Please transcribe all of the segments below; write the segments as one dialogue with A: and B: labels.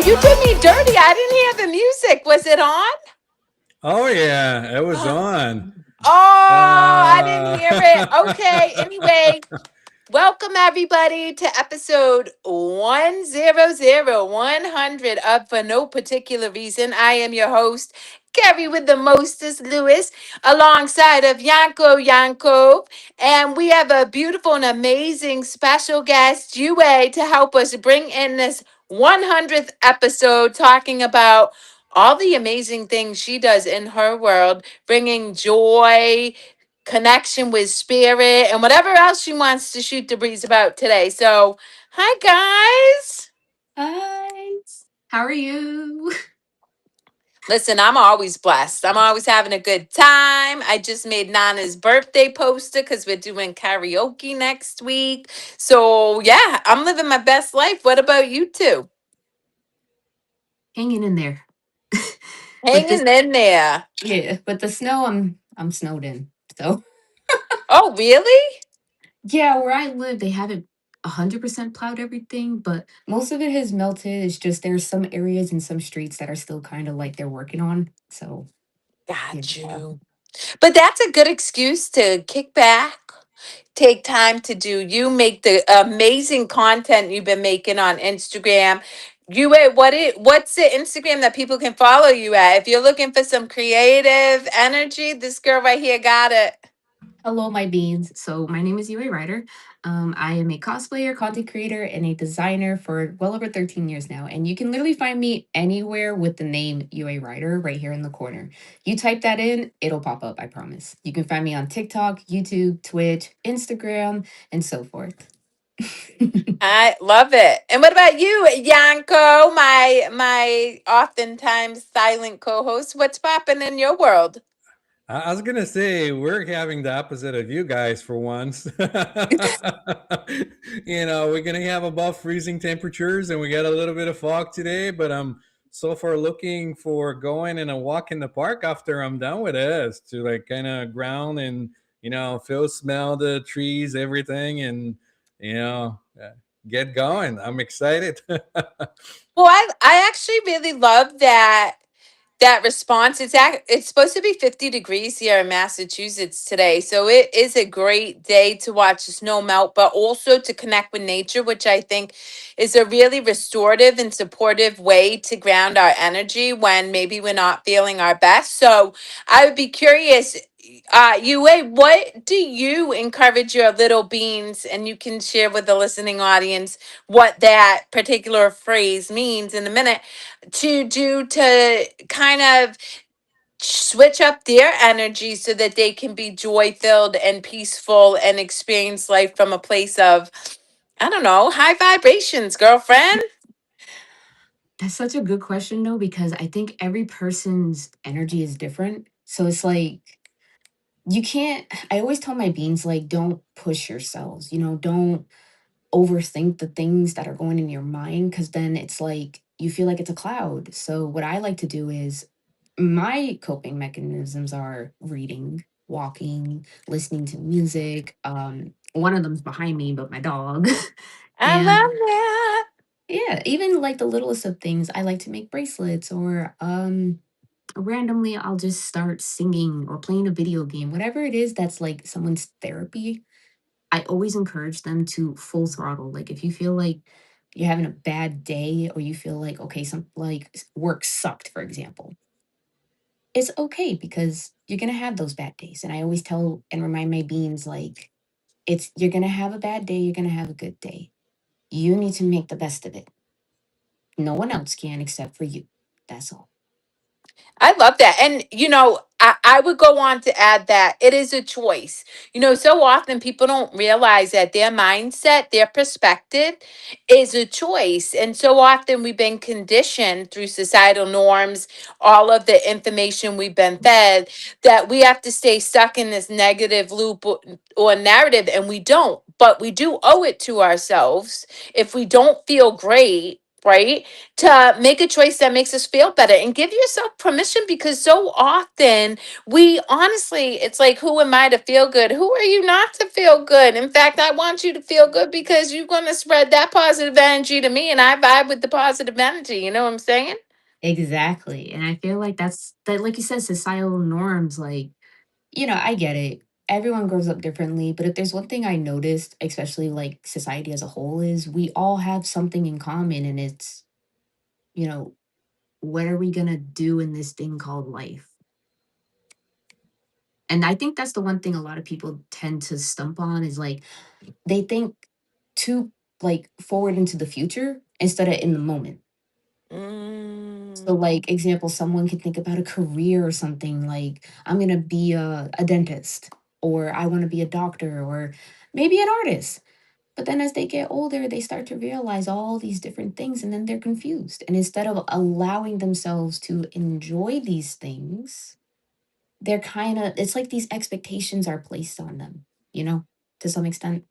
A: you did me dirty. I didn't hear the music. Was it on?
B: Oh yeah, it was on.
A: Oh, I didn't
B: Uh,
A: hear it. Okay. Anyway, welcome everybody to episode 100 of For No Particular Reason. I am your host, Kerri with the Mostest Lewis, alongside of Yankov. And we have a beautiful and amazing special guest, Yue, to help us bring in this 100th episode talking about all the amazing things she does in her world, bringing joy, connection with spirit, and whatever else she wants to shoot the breeze about today. So, hi guys.
C: Hi. How are you?
A: Listen, I'm always blessed. I'm always having a good time. I just made Nana's birthday poster because we're doing karaoke next week. So, yeah, I'm living my best life. What about you two?
C: Hanging in there. With this
A: Hanging in there.
C: yeah, with the snow I'm snowed in. So
A: Oh, really?
C: yeah, where I live they haven't 100% plowed everything, but most of it has melted. It's just there's some areas and some streets that are still kind of like they're working on. So yeah.
A: Got you. But that's a good excuse to kick back, take time to do you, make the amazing content you've been making on Instagram. What's the Instagram that people can follow you at? If you're looking for some creative energy, this girl right here got it.
C: Hello, my beans. So my name is Yue Ryder. I am a cosplayer, content creator, and a designer for well over 13 years now. And you can literally find me anywhere with the name Yue Ryder right here in the corner. You type that in, it'll pop up, I promise. You can find me on TikTok, YouTube, Twitch, Instagram, and so forth.
A: I love it. And what about you, Yanko, my oftentimes silent co-host? What's popping in your world?
B: I was gonna say we're having the opposite of you guys for once. We're gonna have above freezing temperatures, and we got a little bit of fog today. But I'm so far looking for going and a walk in the park after I'm done with this to like kind of ground and feel, smell the trees, everything, and you know get going. I'm excited.
A: Well, I actually really love that response. It's supposed to be 50 degrees here in Massachusetts today. So it is a great day to watch the snow melt, but also to connect with nature, which I think is a really restorative and supportive way to ground our energy when maybe we're not feeling our best. So I would be curious, Yue, what do you encourage your little beans? And you can share with the listening audience what that particular phrase means in a minute to do to kind of switch up their energy so that they can be joy filled and peaceful and experience life from a place of, I don't know, high vibrations, girlfriend.
C: That's such a good question though, because I think every person's energy is different. So it's like you can't I always tell my beans like don't push yourselves, don't overthink the things that are going in your mind because then it's like you feel like it's a cloud. So what I like to do is my coping mechanisms are reading, walking, listening to music. One of them's behind me, but my dog.
A: I love
C: And
A: that.
C: yeah, even like the littlest of things, I like to make bracelets or randomly I'll just start singing or playing a video game, whatever it is that's like someone's therapy. I always encourage them to full throttle. Like if you feel like you're having a bad day or you feel like okay, some like work sucked, for example, it's okay because you're gonna have those bad days. And I always tell and remind my beans like it's you're gonna have a bad day, you're gonna have a good day. You need to make the best of it. No one else can except for you. That's all.
A: I love that. And, I would go on to add that it is a choice. So often people don't realize that their mindset, their perspective is a choice. And so often we've been conditioned through societal norms, all of the information we've been fed, that we have to stay stuck in this negative loop or narrative. And we don't. But we do owe it to ourselves if we don't feel great. right? To make a choice that makes us feel better and give yourself permission, because so often we honestly, it's like, who am I to feel good? Who are you not to feel good? In fact, I want you to feel good because you're going to spread that positive energy to me, and I vibe with the positive energy. You know what I'm saying?
C: Exactly. And I feel like that's that, like you said, societal norms, like, I get it. Everyone grows up differently, but if there's one thing I noticed, especially like society as a whole, is we all have something in common, and it's, you know, what are we gonna do in this thing called life? And I think that's the one thing a lot of people tend to stump on is like they think too like forward into the future instead of in the moment. So,
A: Mm.
C: like, example, someone could think about a career or something like, I'm going to be a dentist, or I want to be a doctor, or maybe an artist. But then as they get older, they start to realize all these different things and then they're confused. And instead of allowing themselves to enjoy these things, they're kind of, it's like these expectations are placed on them, to some extent.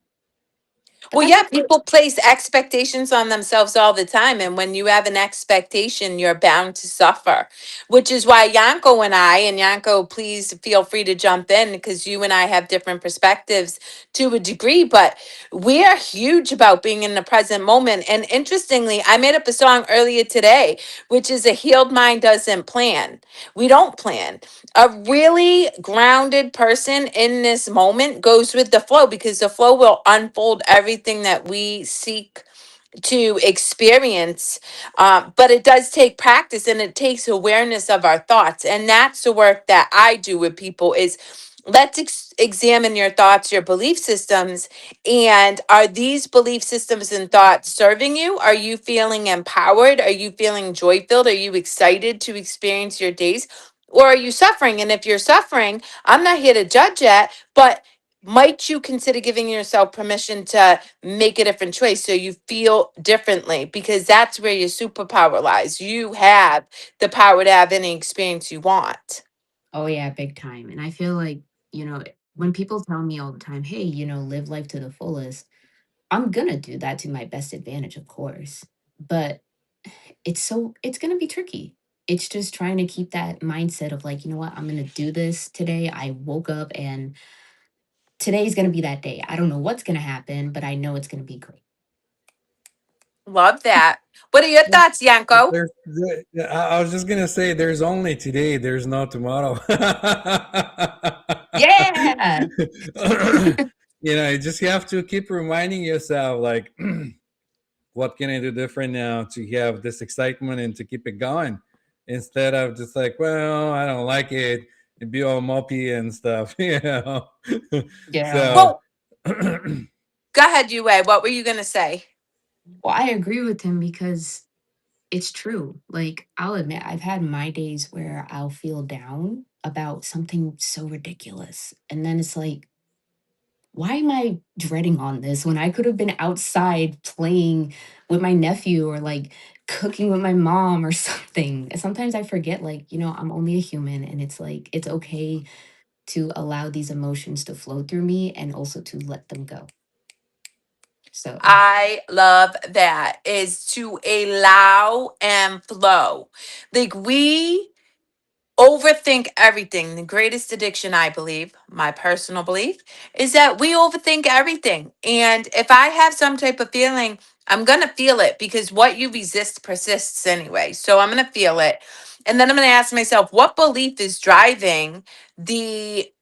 C: But
A: Well,
C: that's
A: yeah,
C: okay.
A: people place expectations on themselves all the time. And when you have an expectation, you're bound to suffer, which is why Yanko and Yanko, please feel free to jump in because you and I have different perspectives to a degree, but we are huge about being in the present moment. And interestingly, I made up a song earlier today, which is a healed mind doesn't plan. We don't plan. A really grounded person in this moment goes with the flow because the flow will unfold everything that we seek to experience. But it does take practice and it takes awareness of our thoughts. And that's the work that I do with people is let's examine your thoughts, your belief systems. And are these belief systems and thoughts serving you? Are you feeling empowered? Are you feeling joy filled? Are you excited to experience your days? Or are you suffering? And if you're suffering, I'm not here to judge it, but might you consider giving yourself permission to make a different choice so you feel differently? Because that's where your superpower lies. You have the power to have any experience you want.
C: Oh, yeah, big time. And I feel like, when people tell me all the time, hey, live life to the fullest, I'm gonna do that to my best advantage, of course. But it's gonna be tricky. It's just trying to keep that mindset of like, you know what, I'm gonna do this today. I woke up and today's gonna be that day. I don't know what's gonna happen, but I know it's gonna be great.
A: Love that. What are your
B: Well,
A: thoughts, Yanko?
B: yeah, I was just gonna say, there's only today. There's no tomorrow.
C: Yeah.
B: You just have to keep reminding yourself, like, what can I do different now to have this excitement and to keep it going, instead of just like, well, I don't like it, and be all mopey and stuff.
C: Yeah.
B: So,
A: Well, go ahead, Yue. What were you going to say?
C: Well, I agree with him because it's true. Like, I'll admit, I've had my days where I'll feel down about something so ridiculous. And then it's like, why am I dreading on this when I could have been outside playing with my nephew or like cooking with my mom or something? And sometimes I forget, like, I'm only a human and it's like, it's okay to allow these emotions to flow through me and also to let them go. So,
A: I love that is to allow and flow. Like we overthink everything. The greatest addiction, I believe, my personal belief, is that we overthink everything. And if I have some type of feeling, I'm going to feel it because what you resist persists anyway. So I'm going to feel it. And then I'm going to ask myself, what belief is driving the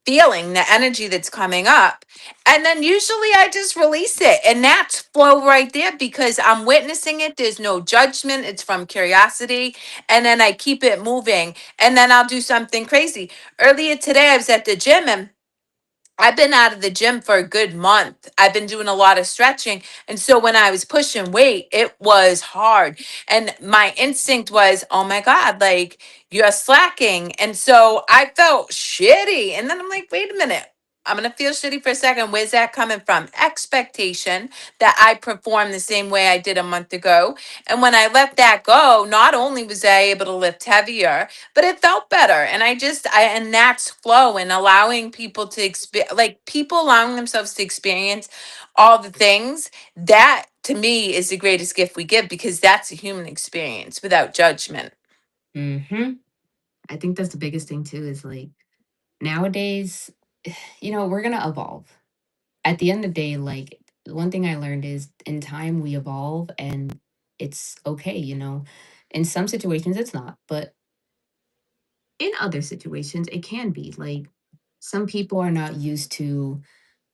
A: feeling, the energy that's coming up? And then usually I just release it. And that's flow right there because I'm witnessing it. There's no judgment. It's from curiosity. And then I keep it moving. And then I'll do something crazy. Earlier today, I was at the gym and I've been out of the gym for a good month. I've been doing a lot of stretching. And so when I was pushing weight, it was hard. And my instinct was, oh my God, like you're slacking. And so I felt shitty. And then I'm like, wait a minute. I'm going to feel shitty for a second. Where's that coming from? Expectation that I perform the same way I did a month ago. And when I let that go, not only was I able to lift heavier, but it felt better. And and that's flow and allowing people to experience, like people allowing themselves to experience all the things that to me is the greatest gift we give, because that's a human experience without judgment.
C: Hmm. I think that's the biggest thing too, is like nowadays, we're gonna evolve. At the end of the day, like one thing I learned is in time we evolve and it's okay. In some situations it's not, but in other situations it can be. Like some people are not used to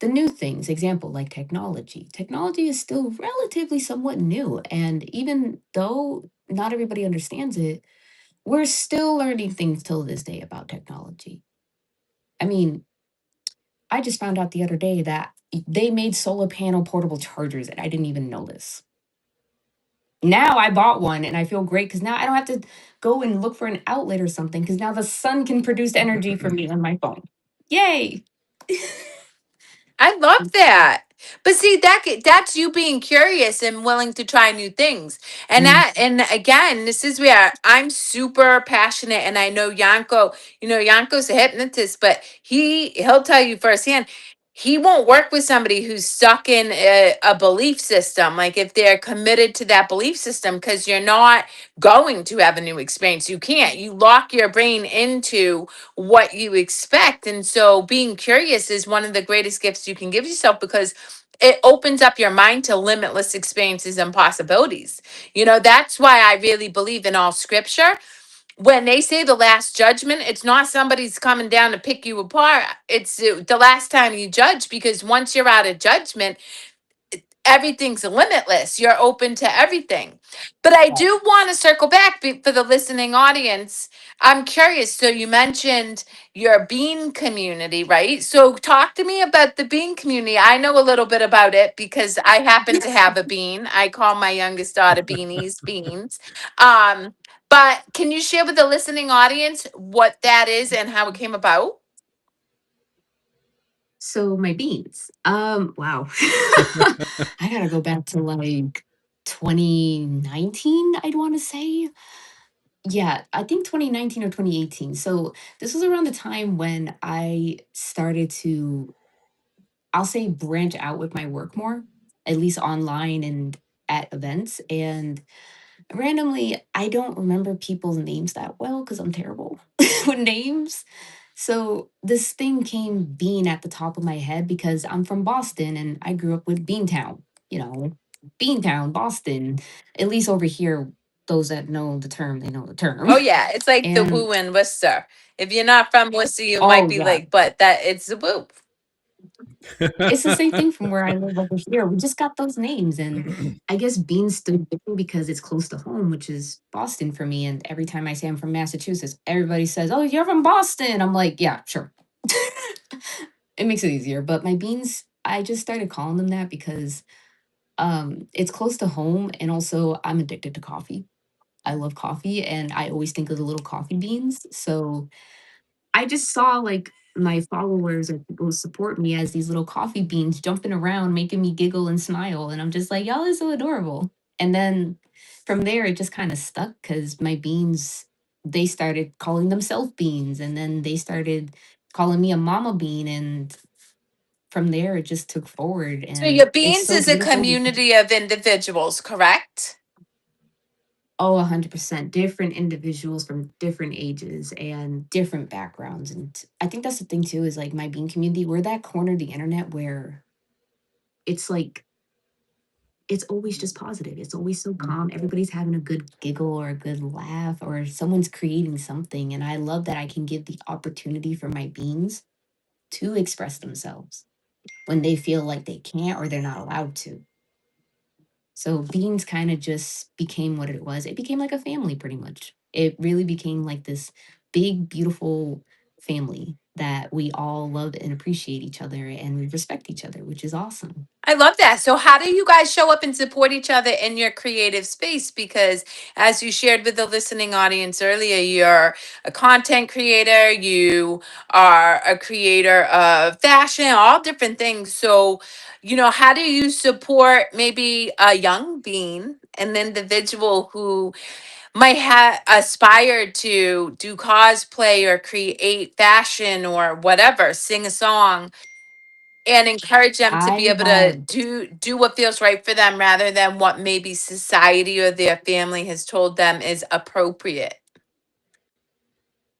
C: the new things. Example, like technology. Technology is still relatively somewhat new. And even though not everybody understands it, we're still learning things till this day about technology. I mean, I just found out the other day that they made solar panel portable chargers, and I didn't even know this. Now I bought one and I feel great because now I don't have to go and look for an outlet or something because now the sun can produce energy for me on my phone. Yay!
A: I love that. But see, that's you being curious and willing to try new things. And
C: Mm,
A: that, and again, this is where I'm super passionate. And I know Yanko, Yanko's a hypnotist, but he'll tell you firsthand, he won't work with somebody who's stuck in a belief system. Like if they're committed to that belief system, because you're not going to have a new experience. You can't. You lock your brain into what you expect. And so being curious is one of the greatest gifts you can give yourself, because it opens up your mind to limitless experiences and possibilities. That's why I really believe in all scripture. When they say the last judgment, it's not somebody's coming down to pick you apart. It's the last time you judge, because once you're out of judgment, everything's limitless. You're open to everything. But I
C: right.
A: do want to circle back for the listening audience. I'm curious. So you mentioned your bean community, right? So talk to me about the bean community. I know a little bit about it because I happen to have a bean. I call my youngest daughter beans. Um, but can you share with the listening audience what that is and how it came about?
C: So my beans. Wow. I gotta go back to like 2019, I'd want to say. Yeah, I think 2019 or 2018. So this was around the time when I started to, I'll say, branch out with my work more, at least online and at events. And randomly, I don't remember people's names that well because I'm terrible with names. So this thing came being at the top of my head because I'm from Boston and I grew up with Beantown, you know, Beantown, Boston. At least over here, those that know the term, they know the term.
A: Oh yeah, it's like the
C: And
A: woo in Worcester. If you're not from Worcester, you might
C: oh
A: be
C: yeah,
A: like, but that it's the woo.
C: it's the same thing from where I live over here. We just got those names. And I guess Bean stood different because it's close to home, which is Boston for me. And every time I say I'm from Massachusetts, everybody says, "Oh, you're from Boston." I'm like, yeah, sure. It makes it easier. But my beans, I just started calling them that because it's close to home. And also, I'm addicted to coffee. I love coffee. And I always think of the little coffee beans. So I just saw like my followers or people who support me as these little coffee beans jumping around, making me giggle and smile. And I'm just like, y'all are so adorable. And then from there, it just kind of stuck because my beans, they started calling themselves beans. And then they started calling me a mama bean. And from there, it just took forward.
A: So
C: And
A: your
C: it's
A: beans
C: so
A: is a
C: beautiful because,
A: community of individuals, correct?
C: oh, 100% different individuals from different ages and different backgrounds. And I think that's the thing too, is like my bean community, we're that corner of the internet where it's like, it's always just positive. It's always so calm. Everybody's having a good giggle or a good laugh, or someone's creating something. And I love that I can give the opportunity for my beans to express themselves when they feel like they can't or they're not allowed to. So beans kind of just became what it was. It became like a family pretty much. It really became like this big, beautiful family that we all love and appreciate each other and we respect each other, which is awesome.
A: I love that. So how do you guys show up and support each other in your creative space? Because as you shared with the listening audience earlier, you're a content creator, you are a creator of fashion, all different things. So, how do you support maybe a young being, an individual who might have aspired to do cosplay or create fashion or whatever, sing a song? and encourage them to be
C: I
A: able to
C: had
A: do what feels right for them rather than what maybe society or their family has told them is appropriate.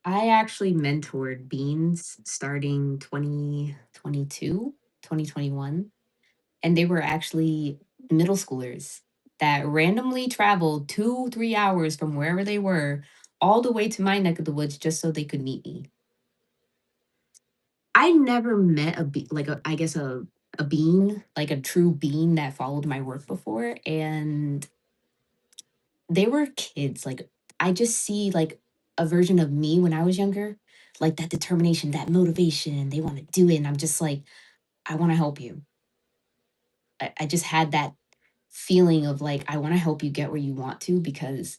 C: I actually mentored beans starting 2022, 2021, and they were actually middle schoolers that randomly traveled 2, 3 hours from wherever they were all the way to my neck of the woods just so they could meet me. I never met like I guess a bean, like a true bean that followed my work before, and they were kids. Like I just see like a version of me when I was younger, like that determination, that motivation. They want to do it, and I'm just like, I want to help you. I just had that feeling of like I want to help you get where you want to because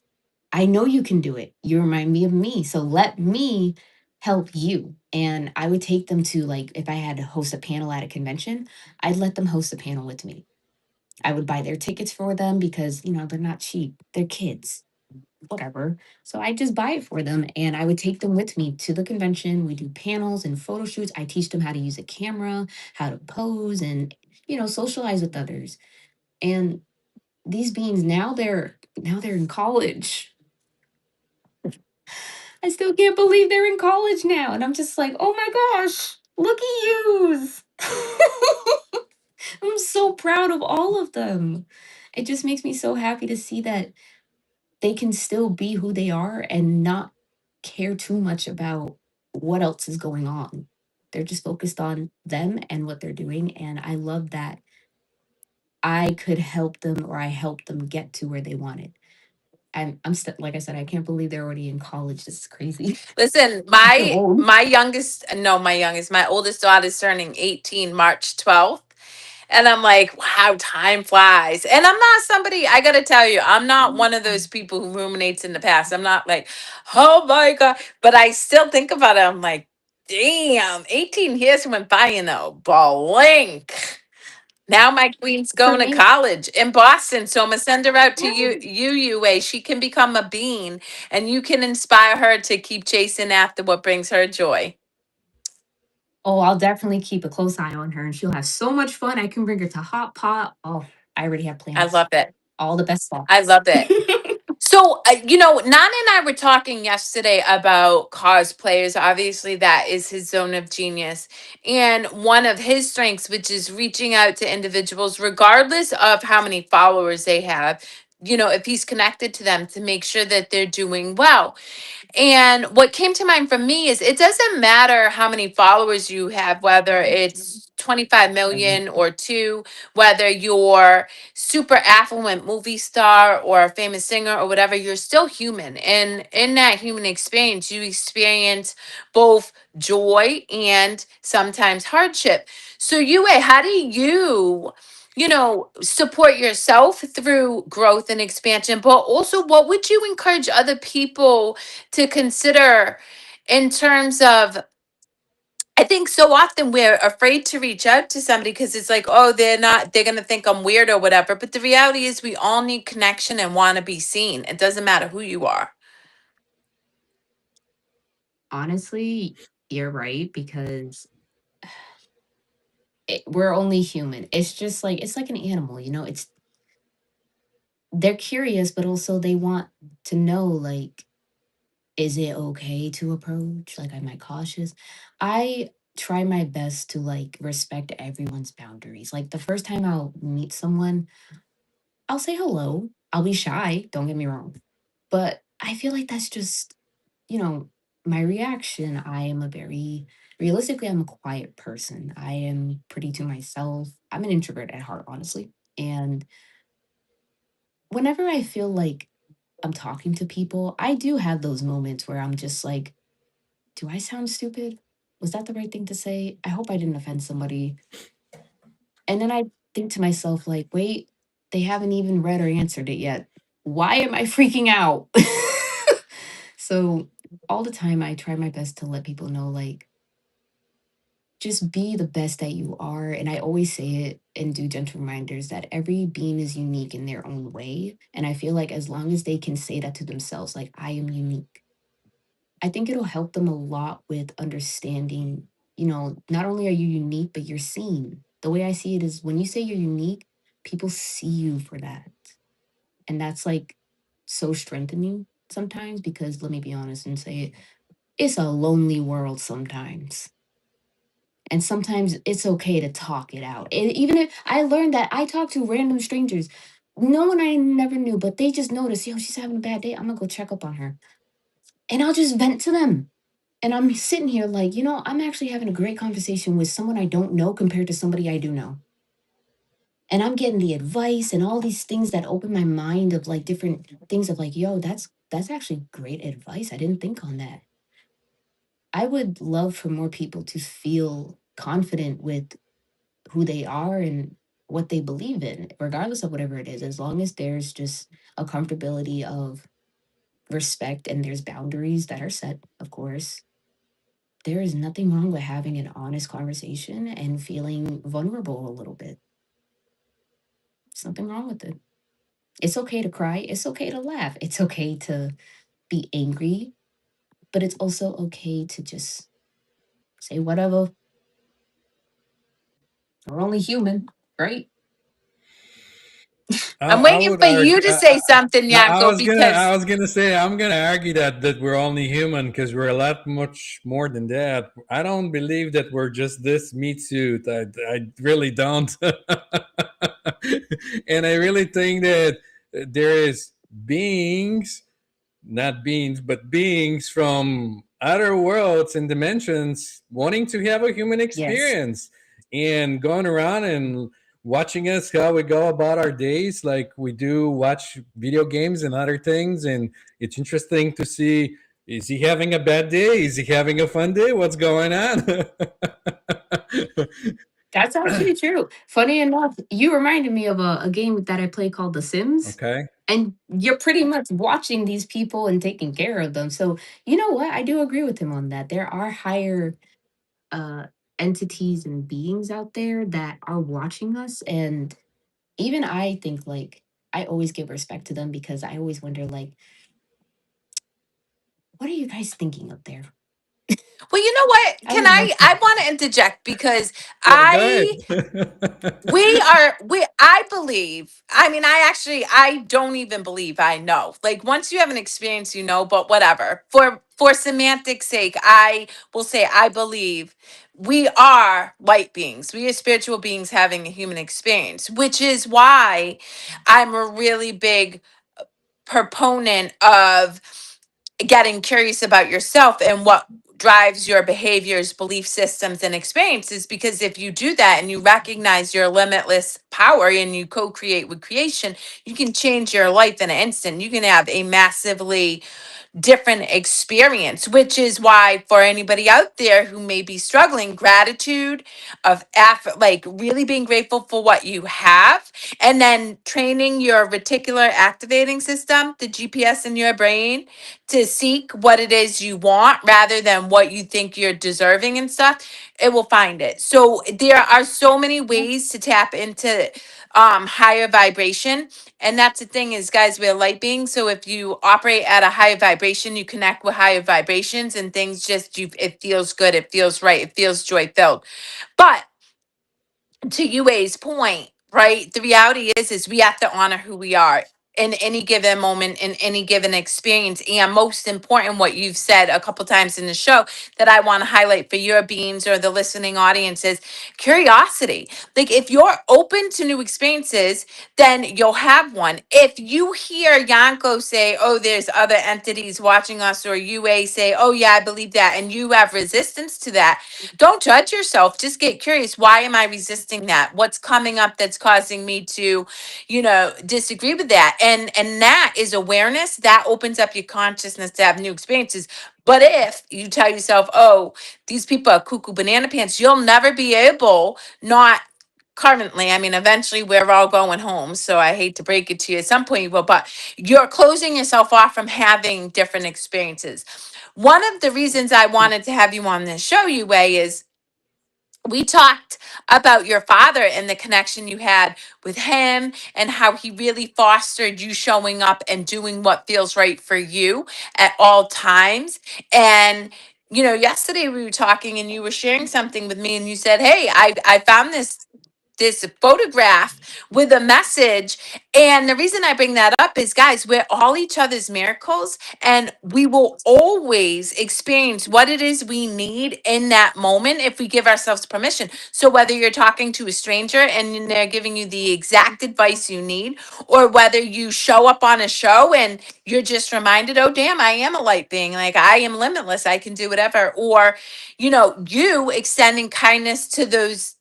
C: I know you can do it. You remind me of me, so let me help you. And I would take them to like if I had to host a panel at a convention, I'd let them host a panel with me. I would buy their tickets for them because they're not cheap. They're kids, whatever. So I just buy it for them and I would take them with me to the convention. We do panels and photo shoots. I teach them how to use a camera, how to pose and socialize with others. And these beings now they're in college. I still can't believe they're in college now. And I'm just like, oh my gosh, look at yous. I'm so proud of all of them. It just makes me so happy to see that they can still be who they are and not care too much about what else is going on. They're just focused on them and what they're doing. And I love that I could help them or I helped them get to where they wanted. I'm still, like I said, I can't believe they're already in college. This is crazy.
A: Listen,
C: I feel old.
A: my youngest, no, my youngest, my oldest daughter's turning 18 March 12th. And I'm like, wow, time flies. And I'm not somebody, I got to tell you, I'm not one of those people who ruminates in the past. I'm not like, oh my God. But I still think about it. I'm like, damn, 18 years went by in a blink. Now my queen's
C: For
A: going to
C: me,
A: college in Boston. So I'm going to send her out to
C: yeah.
A: UA. She can become a bean and you can inspire her to keep chasing after what brings her joy.
C: Oh, I'll definitely keep a close eye on her and she'll have so much fun. I can bring her to Hot Pot. Oh, I already have
A: I
C: plans.
A: love it.
C: All the best
A: I
C: spots.
A: love it. So, Nana and I were talking yesterday about cosplayers. Obviously, that is his zone of genius. And one of his strengths, which is reaching out to individuals, regardless of how many followers they have, if he's connected to them to make sure that they're doing well. And what came to mind for me is it doesn't matter how many followers you have, whether it's 25 million or two, whether you're super affluent movie star or a famous singer or whatever, you're still human. And in that human experience, you experience both joy and sometimes hardship. So how do support yourself through growth and expansion, but also what would you encourage other people to consider in terms of I think so often we're afraid to reach out to somebody because it's like, oh, they're going to think I'm weird or whatever. But the reality is, we all need connection and want to be seen. It doesn't matter who you are.
C: Honestly, you're right because we're only human. It's just like it's like an animal, It's they're curious, but also they want to know like is it okay to approach? Like am I cautious? I try my best to like respect everyone's boundaries. Like the first time I'll meet someone, I'll say hello. I'll be shy, don't get me wrong. But I feel like that's just, you know, my reaction. I am a very realistically I'm a quiet person. I am pretty to myself. I'm an introvert at heart, honestly. And whenever I feel like I'm talking to people, I do have those moments where I'm just like, do I sound stupid? Was that the right thing to say? I hope I didn't offend somebody. And then I think to myself, like, wait, they haven't even read or answered it yet. Why am I freaking out? So all the time I try my best to let people know, like, just be the best that you are. And I always say it and do gentle reminders that every being is unique in their own way. And I feel like as long as they can say that to themselves, like, I am unique, I think it'll help them a lot with understanding. not only are you unique, but you're seen. The way I see it is when you say you're unique, people see you for that. And that's like so strengthening sometimes because let me be honest and say it, it's a lonely world sometimes. And sometimes it's okay to talk it out. And even if I learned that I talk to random strangers, no one I never knew, but they just notice, she's having a bad day. I'm gonna go check up on her. And I'll just vent to them. And I'm sitting here like, I'm actually having a great conversation with someone I don't know compared to somebody I do know. And I'm getting the advice and all these things that open my mind of like different things of like, that's actually great advice. I didn't think on that. I would love for more people to feel confident with who they are and what they believe in, regardless of whatever it is, as long as there's just a comfortability of respect and there's boundaries that are set, of course. There is nothing wrong with having an honest conversation and feeling vulnerable a little bit. There's nothing wrong with it. It's okay to cry. It's okay to laugh. It's okay to be angry, but it's also okay to just say whatever. We're only human, right?
B: I,
A: I'm
B: I
A: waiting
B: would
A: for you
B: argue.
A: to say something,
B: I
A: Yanko,
B: was gonna. I
A: because
B: was gonna say. I'm gonna argue that we're only human because we're a lot much more than that. I don't believe that we're just this meat suit. I really don't. And I really think that there is beings, not beings, but beings from other worlds and dimensions wanting to have a human
C: Yes.
B: experience and going around and watching us how we go about our days like we do watch video games and other things. And it's interesting to see, is he having a bad day, is he having a fun day, what's going on?
C: That's actually true. Funny enough, you reminded me of a game that I play called The Sims.
B: Okay.
C: And you're pretty much watching these people and taking care of them. So, you know what? I do agree with him on that. There are higher uh, entities and beings out there that are watching us. And even I think, like, I always give respect to them because I always wonder, like, what are you guys thinking up there?
A: well, you know what?
C: I
A: Can
C: would love to.
A: I want to interject because
B: Yeah, go ahead.
A: I I believe, I mean, I don't even believe I know. Like once you have an experience, but whatever. For semantics sake, I will say I believe we are light beings. We are spiritual beings having a human experience, which is why I'm a really big proponent of getting curious about yourself and what drives your behaviors, belief systems, and experiences. Because if you do that and you recognize your limitless power and you co create with creation, you can change your life in an instant. You can have a massively different experience, which is why for anybody out there who may be struggling, gratitude like really being grateful for what you have, and then training your reticular activating system, the GPS in your brain, to seek what it is you want rather than what you think you're deserving and stuff, it will find it. So there are so many
C: Yeah.
A: ways to tap into higher vibration. And that's the thing is, guys, we're light beings. So if you operate at a higher vibration, you connect with higher vibrations and things just it feels good, it feels right, it feels joy filled. But to UA's point, right? The reality is we have to honor who we are in any given moment, in any given experience. And most important, what you've said a couple times in the show that I want to highlight for your beings or the listening audience is curiosity. Like if you're open to new experiences, then you'll have one. If you hear Yanko say, oh, there's other entities watching us, or UA say, oh yeah, I believe that, and you have resistance to that, don't judge yourself. Just get curious. Why am I resisting that? What's coming up that's causing me to, disagree with that? And that is awareness. That opens up your consciousness to have new experiences. But if you tell yourself, oh, these people are cuckoo banana pants, you'll never be able, not currently, I mean, eventually we're all going home. So I hate to break it to you at some point you will, but you're closing yourself off from having different experiences. One of the reasons I wanted to have you on this show, you way, is we talked about your father and the connection you had with him and how he really fostered you showing up and doing what feels right for you at all times. And yesterday we were talking and you were sharing something with me and you said, "Hey, I found this photograph with a message." And the reason I bring that up is, guys, we're all each other's miracles, and we will always experience what it is we need in that moment if we give ourselves permission. So whether you're talking to a stranger and they're giving you the exact advice you need, or whether you show up on a show and you're just reminded, oh damn, I am a light being, like I am limitless, I can do whatever, or you extending kindness to those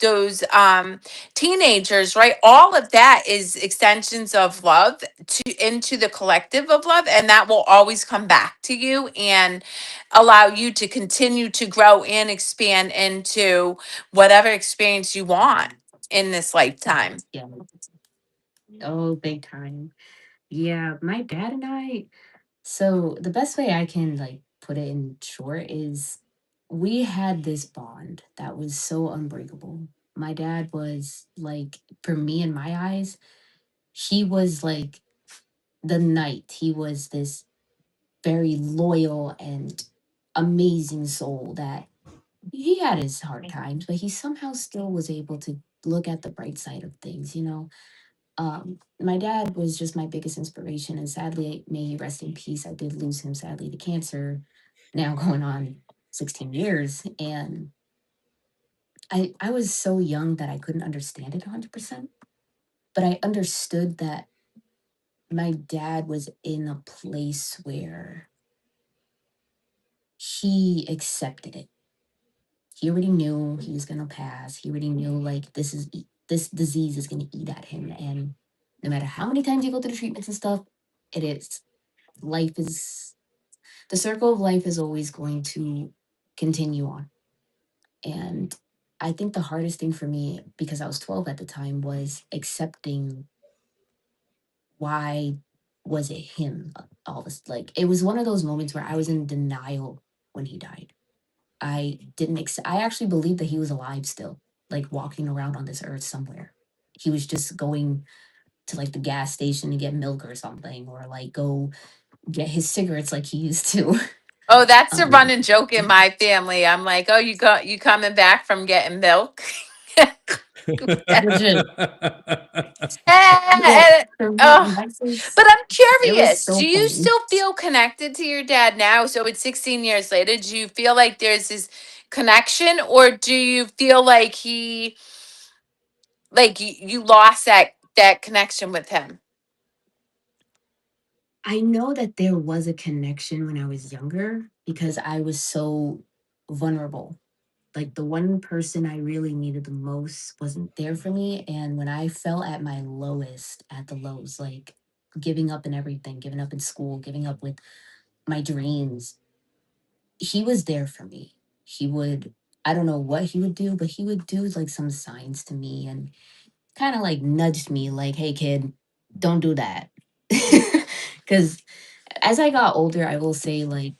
A: teenagers, right? All of that is extensions of love into the collective of love, and that will always come back to you and allow you to continue to grow and expand into whatever experience you want in this lifetime.
C: Yeah. Oh, big time. Yeah, my dad and I, so the best way I can like put it in short is we had this bond that was so unbreakable. My dad was like, for me in my eyes, he was like the knight. He was this very loyal and amazing soul that he had his hard times, but he somehow still was able to look at the bright side of things, my dad was just my biggest inspiration, and sadly, may he rest in peace. I did lose him sadly to cancer, now going on 16 years, and I was so young that I couldn't understand it 100%, but I understood that my dad was in a place where he accepted it. He already knew he was gonna pass. He already knew like this disease is gonna eat at him, and no matter how many times you go through the treatments and stuff, it is life is the circle of life is always going to continue on. And I think the hardest thing for me, because I was 12 at the time, was accepting why was it him all this. Like it was one of those moments where I was in denial when he died. I didn't I actually believed that he was alive still, like walking around on this earth somewhere. He was just going to like the gas station to get milk or something, or like go get his cigarettes like he used to.
A: Oh, that's a
C: um
A: running joke in my family. I'm like, oh, you coming back from getting milk?
C: Legit. Yeah,
A: Eh,
C: for me,
A: oh,
C: and that's
A: but
C: just
A: I'm
C: it was
A: curious.
C: so
A: Do you
C: funny.
A: still feel connected to your dad now? So it's 16 years later. Do you feel like there's this connection, or do you feel like you lost that connection with him?
C: I know that there was a connection when I was younger because I was so vulnerable. Like the one person I really needed the most wasn't there for me. And when I fell at my lowest, at the lows, like giving up in everything, giving up in school, giving up with my dreams, he was there for me. He would, I don't know what he would do, but he would do like some signs to me and kind of like nudged me, like, hey, kid, don't do that. Because as I got older, I will say, like,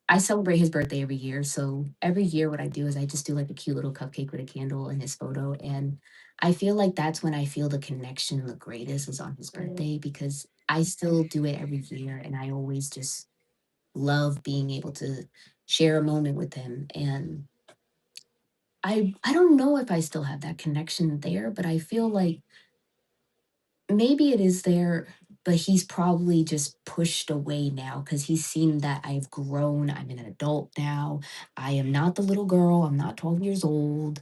C: I celebrate his birthday every year. So every year, what I do is I just do like a cute little cupcake with a candle and his photo. And I feel like that's when I feel the connection the greatest is on his birthday because I still do it every year. And I always just love being able to share a moment with him. And I don't know if I still have that connection there, but I feel like maybe it is there, but he's probably just pushed away now because he's seen that I've grown. I'm an adult now. I am not the little girl. I'm not 12 years old.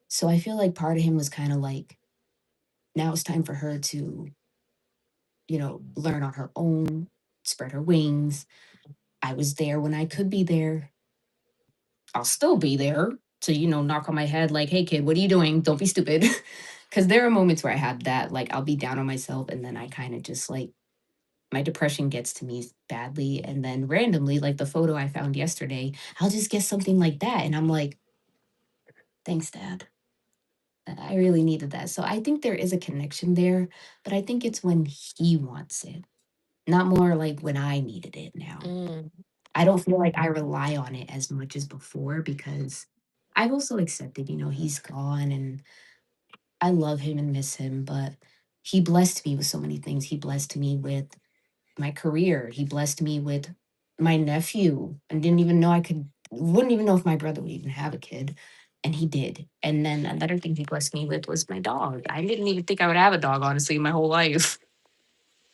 C: So I feel like part of him was kind of like, now it's time for her to, learn on her own, spread her wings. I was there when I could be there. I'll still be there to, knock on my head like, hey, kid, what are you doing? Don't be stupid. Because there are moments where I have that, like, I'll be down on myself and then I kind of just like, my depression gets to me badly. And then randomly, like the photo I found yesterday, I'll just get something like that. And I'm like, thanks, Dad. I really needed that. So I think there is a connection there, but I think it's when he wants it, not more like when I needed it now.
A: Mm.
C: I don't feel like I rely on it as much as before because I've also accepted, he's gone and I love him and miss him, but he blessed me with so many things. He blessed me with my career. He blessed me with my nephew. I didn't even know wouldn't even know if my brother would even have a kid. And he did. And then another thing he blessed me with was my dog. I didn't even think I would have a dog, honestly, my whole life.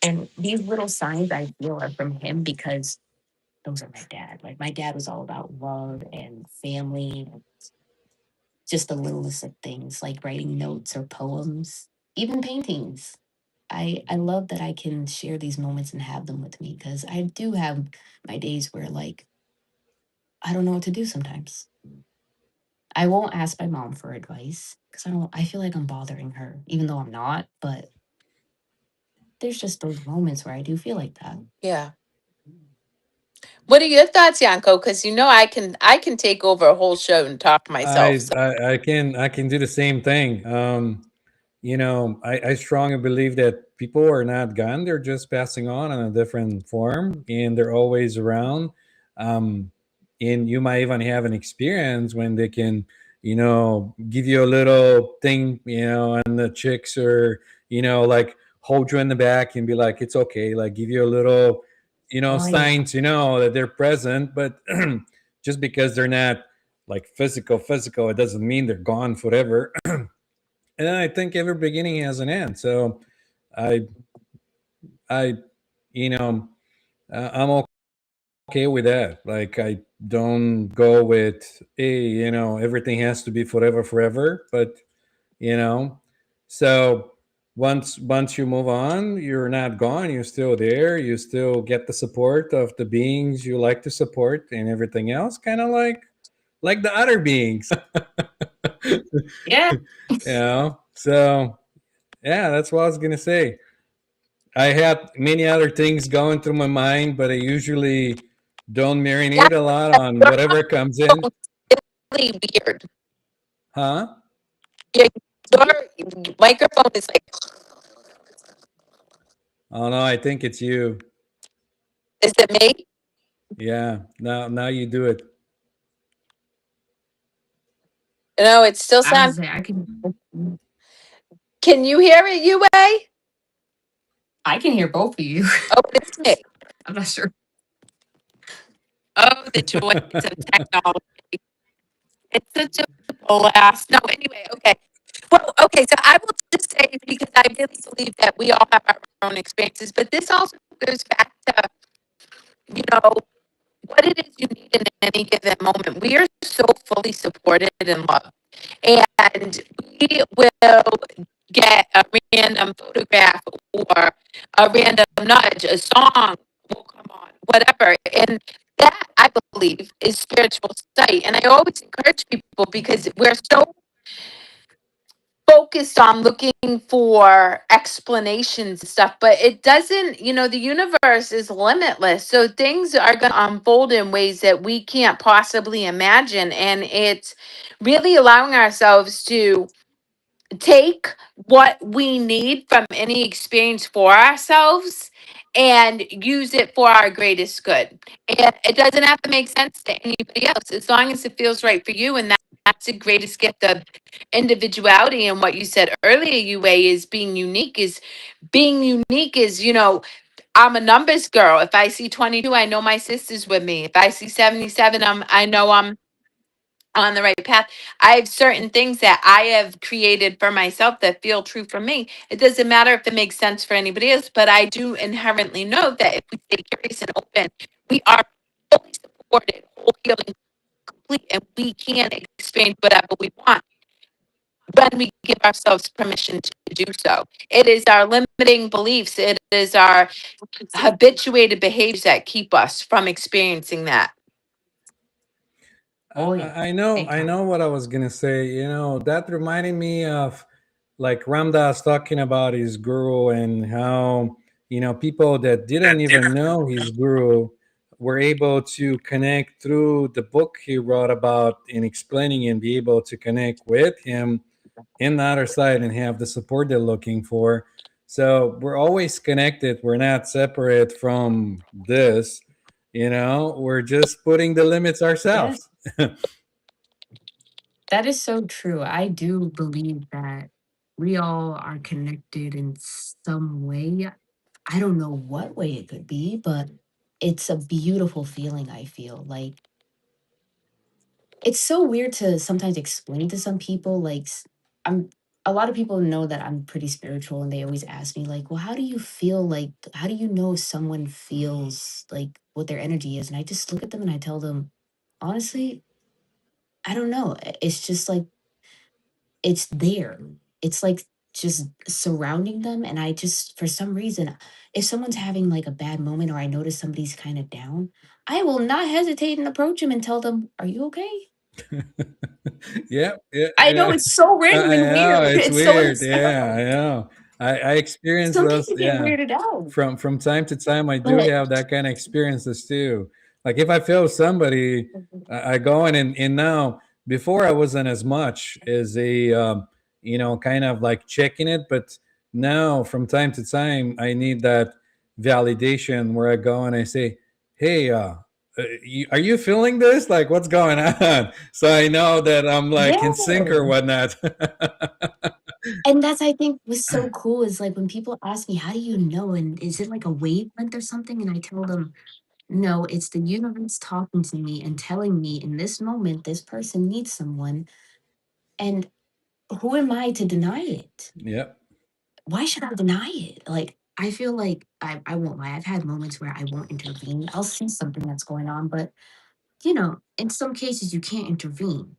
C: And these little signs I feel are from him because those are my dad. Like my dad was all about love and family, just the littlest of things like writing notes or poems, even paintings. I love that I can share these moments and have them with me because I do have my days where like I don't know what to do sometimes. I won't ask my mom for advice because I feel like I'm bothering her, even though I'm not, but there's just those moments where I do feel like that.
A: Yeah. What are your thoughts, Yanko? Because I can take over a whole show and talk myself. So
B: I can do the same thing. I strongly believe that people are not gone; they're just passing on a different form, and they're always around. Um, and you might even have an experience when they can, give you a little thing, on the chicks, or like hold you in the back and be like, "It's okay," like give you a little,
C: Oh yeah.
B: signs, that they're present, but just because they're not like physical, it doesn't mean they're gone forever. And then I think every beginning has an end. So I I you know I'm okay with that. Like I don't go with, hey, everything has to be forever, but you know so once you move on, you're not gone, you're still there, you still get the support of the beings you like to support, and everything else kind of like the other beings.
C: Yeah.
B: So yeah, that's what I was gonna say. I had many other things going through my mind, but I usually don't
A: yeah,
B: marinate a lot on
A: your
B: whatever comes in.
A: really weird.
B: Huh?
A: Your, your microphone is like,
B: Oh no, I think it's you.
A: is it me?
B: Yeah. Now you do it.
A: No, it still
C: I
A: sounds.
C: was say
A: Can you hear it, UA?
C: I can hear both of you.
A: Oh, it's me.
C: I'm not sure.
A: Oh, the joys of technology. It's such a blast. No, anyway, okay. Well, okay, so I will just say, because I really believe that we all have our own experiences, but this also goes back to, you know, what it is you need in any given moment. We are so fully supported and loved. And we will get a random photograph or a random nudge, a song will come on, whatever. And that, I believe, is spiritual sight. And I always encourage people, because we're so focused on looking for explanations and stuff, but it doesn't, the universe is limitless. So things are going to unfold in ways that we can't possibly imagine. And it's really allowing ourselves to take what we need from any experience for ourselves and use it for our greatest good. And it doesn't have to make sense to anybody else, as long as it feels right for you. And that's the greatest gift of individuality. And what you said earlier, UA, is being unique is, I'm a numbers girl. If I see 22, I know my sister's with me. If I see 77, I know I'm on the right path. I have certain things that I have created for myself that feel true for me. It doesn't matter if it makes sense for anybody else, but I do inherently know that if we stay curious and open, we are fully supported, whole, healing, complete, and we can experience whatever we want when we give ourselves permission to do so. It is our limiting beliefs, it is our habituated behaviors that keep us from experiencing that.
C: Oh yeah.
B: I know,
C: Big
B: I
C: time.
B: know what I was gonna say. That reminded me of like Ramdas talking about his guru, and how people that didn't even know his guru were able to connect through the book he wrote about in explaining, and be able to connect with him in the other side and have the support they're looking for. So we're always connected. We're not separate from this. We're just putting the limits
C: Yes.
B: ourselves.
C: That is so true. I do believe that we all are connected in some way. I don't know what way it could be, but it's a beautiful feeling, I feel. Like it's so weird to sometimes explain to some people. Like, I'm a lot of people know that I'm pretty spiritual, and they always ask me like, "Well, how do you feel? Like, how do you know if someone feels like what their energy is?" And I just look at them and I tell them, honestly, I don't know. It's just like it's there. It's like just surrounding them. And I just, for some reason, if someone's having like a bad moment or I notice somebody's kind of down, I will not hesitate and approach them and tell them, "Are you okay?"
B: Yeah, yeah,
C: I know
B: yeah.
C: it's so random
B: I
C: and
B: know
C: weird.
B: it's
C: It's so
B: weird. Yeah,
C: unexpected.
B: I know. I experience
C: Some
B: those.
C: people get
B: Yeah,
C: weirded out.
B: from time to time, I do
C: But
B: have that kind of experiences too. Like if I feel somebody, I go in and now before I wasn't as much as a kind of like checking it, but now from time to time I need that validation where I go and I say, hey, are you feeling this? Like, what's going on? So I know that I'm like
C: yeah.
B: in sync or whatnot.
C: And that's, I think, was so cool is like when people ask me, "How do you know? And is it like a wavelength or something?" And I tell them, "No, it's the universe talking to me and telling me in this moment, this person needs someone. And who am I to deny it?
B: Yep.
C: Why should I deny it?" Like, I feel like I won't lie. I've had moments where I won't intervene. I'll see something that's going on, but in some cases you can't intervene.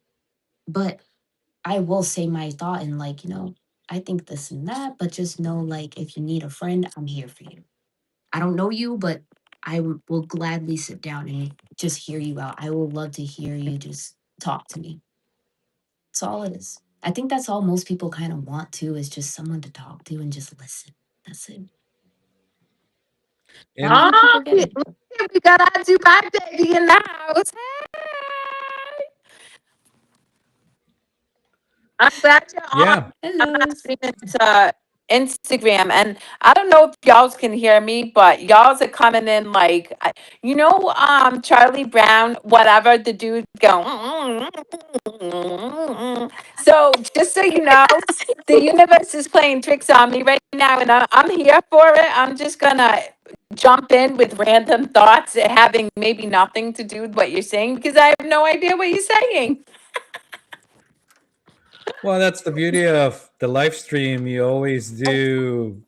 C: But I will say my thought and like, I think this and that, but just know like if you need a friend, I'm here for you. I don't know you, but will gladly sit down and just hear you out. I will love to hear you just talk to me. That's all it is. I think that's all most people kind of want to is just someone to talk to and just listen. That's it. Not a
B: And
C: lot of
A: Oh,
C: people get it.
A: we got our Dubai baby in the house. Hey, I'm glad you're on.
B: yeah,
A: I'm
C: Hello.
A: not streaming to Instagram, and I don't know if y'all can hear me, but y'all's are coming in like, Charlie Brown, whatever the dude go. So just so you know, the universe is playing tricks on me right now, and I'm here for it. I'm just gonna jump in with random thoughts having maybe nothing to do with what you're saying because I have no idea what you're saying.
B: well, that's the beauty of the live stream. You always do,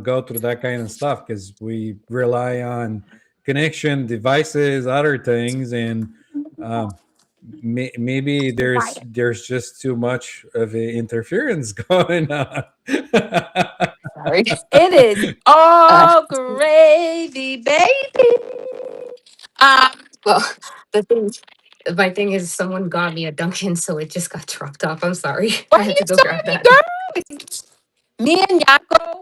B: go through that kind of stuff because we rely on connection, devices, other things, and um, maybe there's just too much of a interference going on.
C: Sorry.
A: It is
C: Uh,
A: all gravy, baby. Um,
C: well, the thing, my thing is, someone got me a Dunkin', so it just got dropped off. I'm sorry. I
A: what are
C: had
A: you
C: to go grab
A: sorry,
C: that.
A: girl? Me and Yanko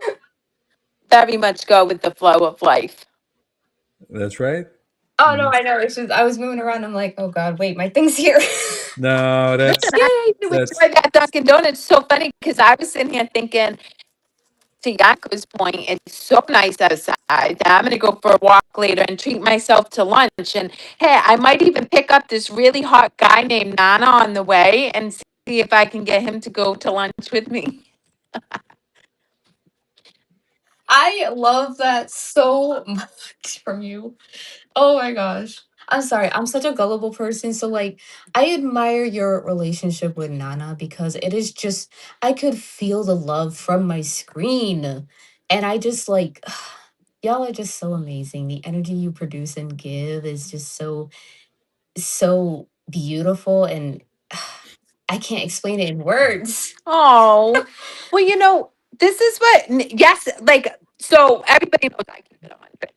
A: very much go with the flow of life.
B: That's right.
C: Oh no,
B: Mhm.
C: I know. It's just I was moving around. I'm like, oh god, wait, my thing's here.
B: No,
A: Listen,
B: that's
A: I do
B: that's
A: enjoy that Dunkin' Donuts. So funny because I was sitting here thinking, to Yanko's point, it's so nice outside. I'm going to go for a walk later and treat myself to lunch. And hey, I might even pick up this really hot guy named Nana on the way and see if I can get him to go to lunch with me.
C: I love that so much from you. Oh my gosh. I'm sorry. I'm such a gullible person. So, like, I admire your relationship with Nana because it is just, I could feel the love from my screen. And I just like, y'all are just so amazing. The energy you produce and give is just so beautiful. And I can't explain it in words.
A: Oh, well, this is yes, like, so everybody knows I keep it on. But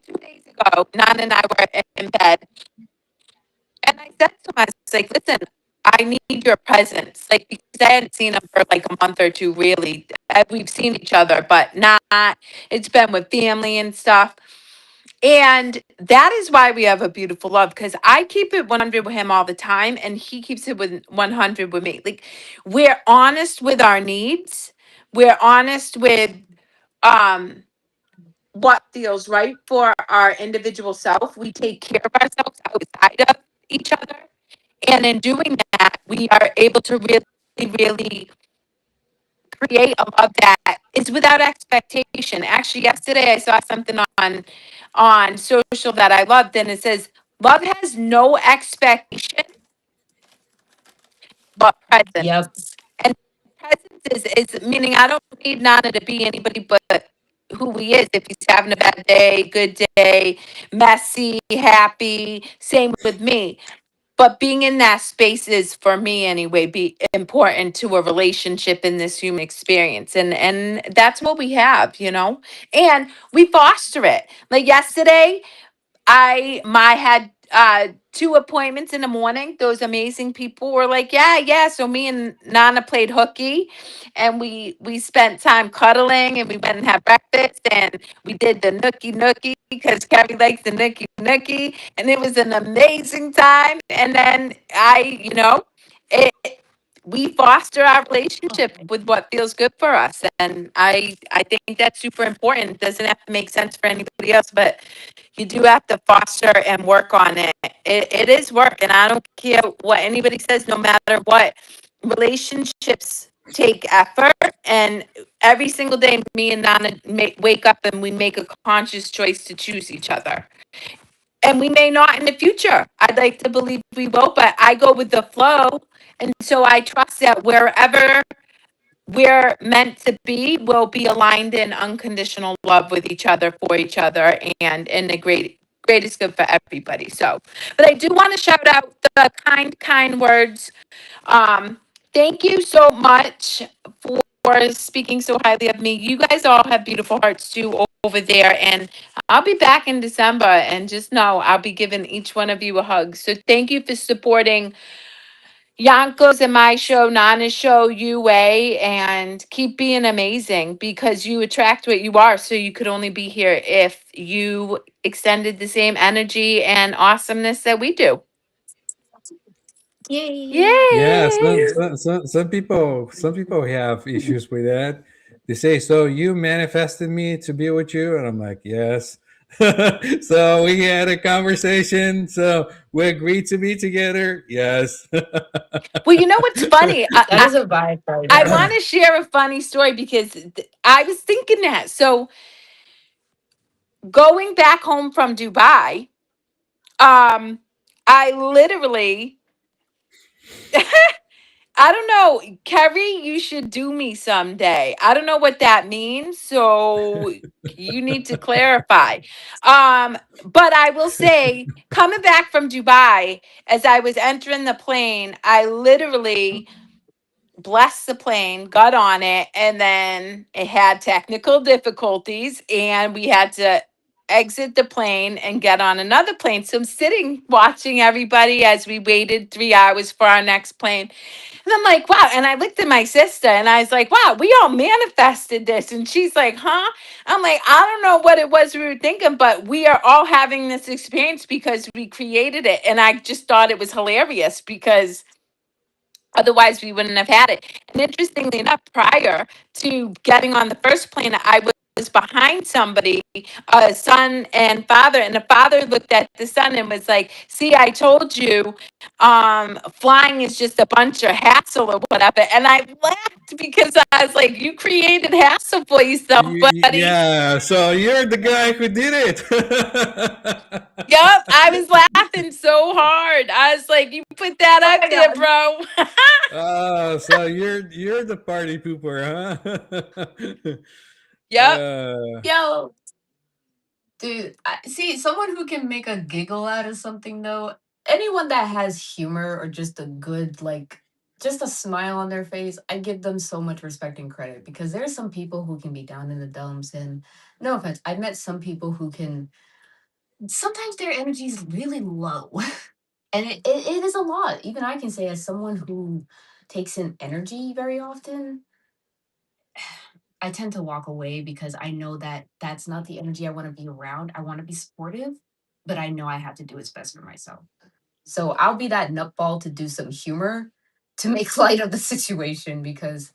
A: 2 days ago, Nana and I were in bed. And I said to him, I was like, listen, I need your presence. Like, because I hadn't seen him for like a month or two, really. We've seen each other, but not, it's been with family and stuff. And that is why we have a beautiful love because I keep it 100 with him all the time and he keeps it with 100 with me. Like, we're honest with our needs. We're honest with um what feels right for our individual self. We take care of ourselves outside of each other. And in doing that, we are able to really, really create a love that is without expectation. Actually, yesterday I saw something on social that I loved, and it says, "Love has no expectation. but presence.
C: Yep.
A: And presence is meaning I don't need Nana to be anybody but who he is. If he's having a bad day, good day, messy, happy, same with me. But being in that space is for me anyway be important to a relationship in this human experience. And that's what we have, you know? And we foster it. Like yesterday, I had two appointments in the morning. Those amazing people were like, yeah, yeah. So me and Nana played hooky, and we spent time cuddling, and we went and had breakfast, and we did the nookie nookie because Kerri likes the nookie nookie, and it was an amazing time. And then it we foster our relationship with what feels good for us, and I think that's super important. It doesn't have to make sense for anybody else, but you do have to foster and work on it. It is work, and I don't care what anybody says, no matter what. Relationships take effort, and every single day, me and Nana wake up and we make a conscious choice to choose each other. And we may not in the future. I'd like to believe we will, but I go with the flow. And so I trust that wherever we're meant to be, we'll be aligned in unconditional love with each other, for each other, and in the greatest good for everybody. So, but I do want to shout out the kind words. um, Thank you so much for speaking so highly of me. You guys all have beautiful hearts too over there, and I'll be back in December. And just know I'll be giving each one of you a hug. So thank you for supporting Yanko's and my show, Nana's show, UA, and keep being amazing because you attract what you are. So you could only be here if you extended the same energy and awesomeness that we do.
C: Yay.
B: Yeah,
A: Yay!
B: some people have issues with that. They say, "So you manifested me to be with you," and I'm like, "Yes." So we had a conversation. So we agreed to be together. Yes.
A: Well, you know what's funny?
C: That is a vibe right
A: I
C: there.
A: want to share a funny story because I was thinking that. So going back home from Dubai, um, I literally, I don't know, Kerri, you should do me someday. I don't know what that means, so you need to clarify. But I will say, coming back from Dubai, as I was entering the plane, I literally blessed the plane, got on it, and then it had technical difficulties, and we had to exit the plane and get on another plane. So I'm sitting watching everybody as we waited 3 hours for our next plane. And I'm like, wow. And I looked at my sister and I was like, wow, we all manifested this. And she's like, huh? I'm like, I don't know what it was we were thinking, but we are all having this experience because we created it. And I just thought it was hilarious because otherwise, we wouldn't have had it. And interestingly enough, prior to getting on the first plane, I was behind somebody, a son and father, and the father looked at the son and was like, "See, I told you, flying is just a bunch of hassle or whatever." And I laughed because I was like, "You created hassle for yourself, buddy."
B: Yeah. So you're the guy who did it.
A: Yup, I was laughing so hard. I was like, "You put that
C: Oh
A: up
C: my
A: there,
C: god.
B: So
A: bro."
B: you're the party pooper, huh?
A: Yup.
C: Yo, dude, see, someone who can make a giggle out of something though, anyone that has humor or just a good, like, just a smile on their face, I give them so much respect and credit because there's some people who can be down in the dumps. And no offense, I've met some people who can, sometimes their energy is really low. And it is a lot. Even I can say, as someone who takes in energy very often, I tend to walk away because I know that that's not the energy I want to be around. I want to be supportive, but I know I have to do what's best for myself. So I'll be that nutball to do some humor to make light of the situation because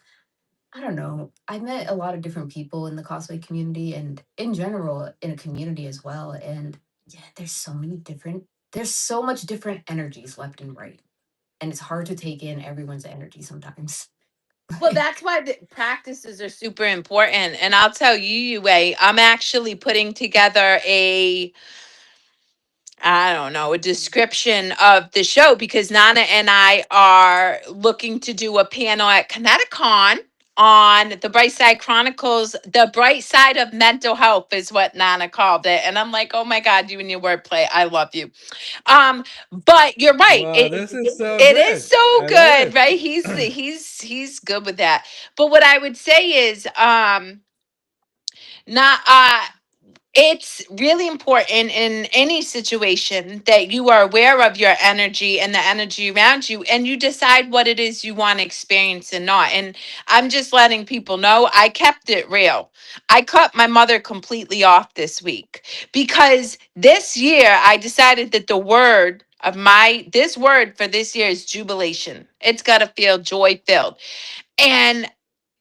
C: I don't know. I met a lot of different people in the cosplay community and in general in a community as well. And yeah, there's so much different energies left and right. And it's hard to take in everyone's energy sometimes.
A: Well, that's why the practices are super important. And I'll tell you, Yue, I'm actually putting together I don't know, a description of the show because Nana and I are looking to do a panel at Kineticon on the Bright Side Chronicles. The bright side of mental health is what Nana called it. And I'm like, oh my God, you and your wordplay. I love you. Um, but you're right.
B: Wow, this is so
A: It is
B: good.
A: so
B: I love
A: good,
B: it.
A: right? He's good with that. But what I would say is not it's really important in any situation that you are aware of your energy and the energy around you and you decide what it is you want to experience and not. And I'm just letting people know I kept it real. I cut my mother completely off this week because this year I decided that the word of my this word for this year is jubilation. It's got to feel joy filled. And